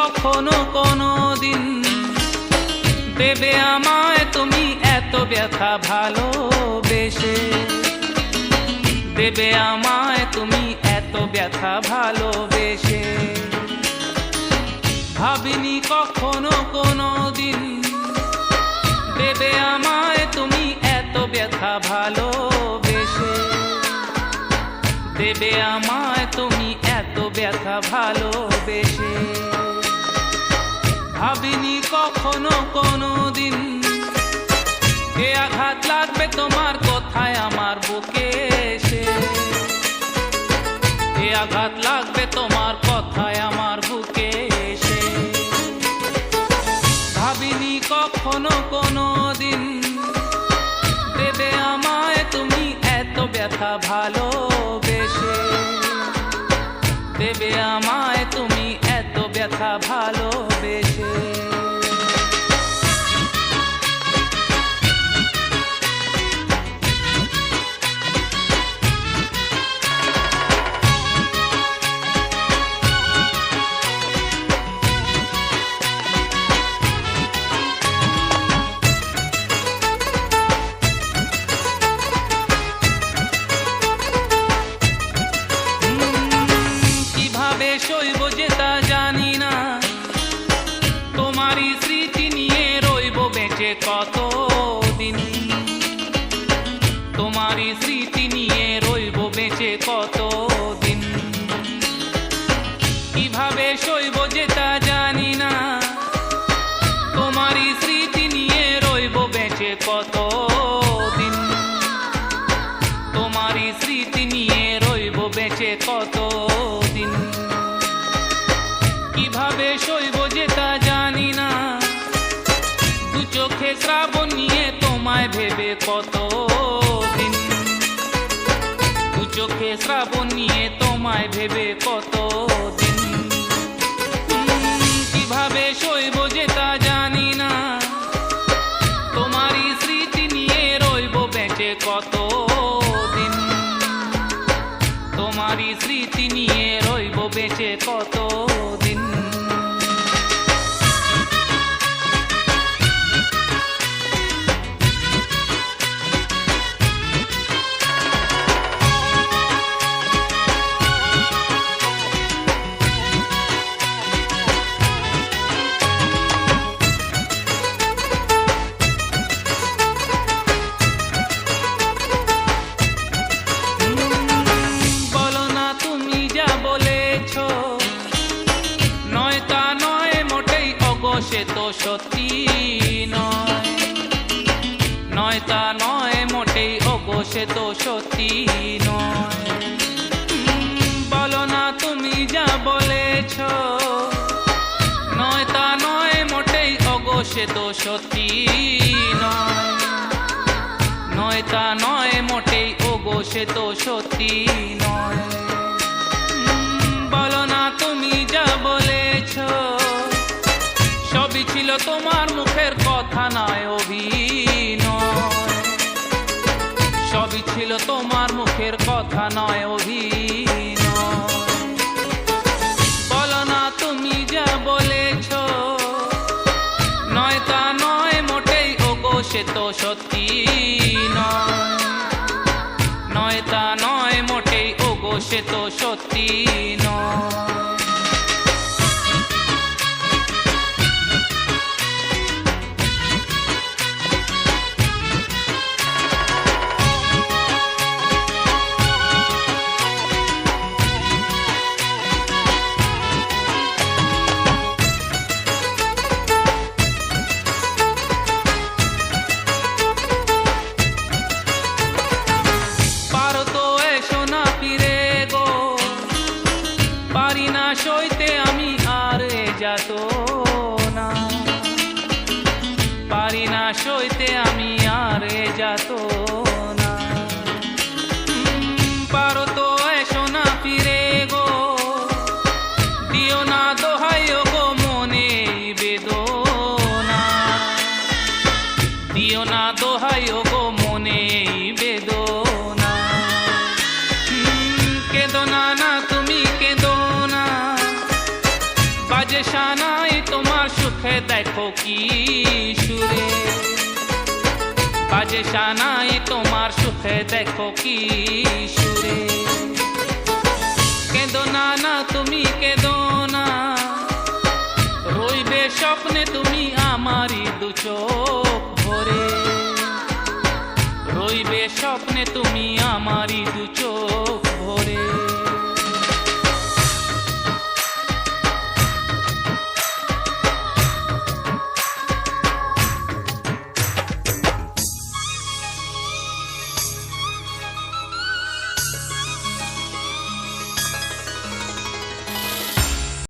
কখনো কোনো দিন দেবে আমায় তুমি এত ব্যথা ভালোবেসে, দেবে আমায় তুমি এত ব্যথা ভালোবেসে। ভাবিনি কখনো কোনো দিন দেবে আমায় তুমি এত ব্যথা ভালোবেসে, দেবে আমায় তুমি এত ব্যথা ভালোবেসে। ভাবিনি কখনো কোনো দিন এ আঘাত লাগবে তোমার কথায় আমার বুকে এসে, এ আঘাত লাগবে তোমার কথায় আমার বুকে এসে। ভাবিনি কখনো কোনো দিন দেবে আমায় তুমি এত ব্যথা ভালোবেসে, দেবে আমায় তুমি এত ব্যথা ভালোবেসে। সইব যে তা জানি না, তোমারই স্মৃতি নিয়ে রইব বেঁচে কতদিন, তোমারই স্মৃতি নিয়ে রইব বেঁচে কতদিন। কিভাবে সইব যে তা জানি না, তোমারই স্মৃতি নিয়ে রইব বেঁচে কতদিন, তোমারই স্মৃতি নিয়ে রইব বেঁচে কতদিন। কিভাবে সইব যে তা জানি না, দু চোখে শ্রাবণ নিয়ে তোমায় ভেবে কতদিন, দু চোখে শ্রাবণ নিয়ে তোমায় ভেবে কতদিন। কিভাবে সইব যে তা জানি না, তোমারই স্মৃতি নিয়ে রইব বেঁচে কতদিন, তোমারই স্মৃতি নিয়ে রইব বেঁচে কতদিন। সে তো সত্যি নয়, নয় তা নয় মোটেই ওগো সে তো সত্যি নয়। বলো না তুমি যা বলেছ, নয় তা নয় মোটেই ওগো সে তো সত্যি নয়, নয় তা নয় মোটেই ওগো সে তো সত্যি নয়। বলো না তুমি যা বলেছ, সবই ছিল তোমার মুখের কথা নয় অভিনয়, সবই ছিল তোমার মুখের কথা নয় অভিনয়। বলো না তুমি যা বলেছ, নয় তা নয় মোটেই ওগো সে তো সত্যি নয়, নয় তা নয় মোটেই ওগো সে তো সত্যি নয়। সইতে আমি আর যাতো না, পারি না সইতে আমি আর যাতো না। পারো তো এসো না ফিরে গো, দিও না দোহাই গো মনে বেদনা, দিও না দোহাই গো মনে বেদনা। কেদো না না তুমি কেদো না, বাজে শানা সুখে দেখো কি সুরে, বাজে শানাই তোমার সুখে দেখো কি সুরে। কেঁদো না না তুমি কেঁদো না, রইবে স্বপ্নে তুমি আমারই দু চোখ ভরে, রইবে স্বপ্নে তুমি আমারই দু চোখ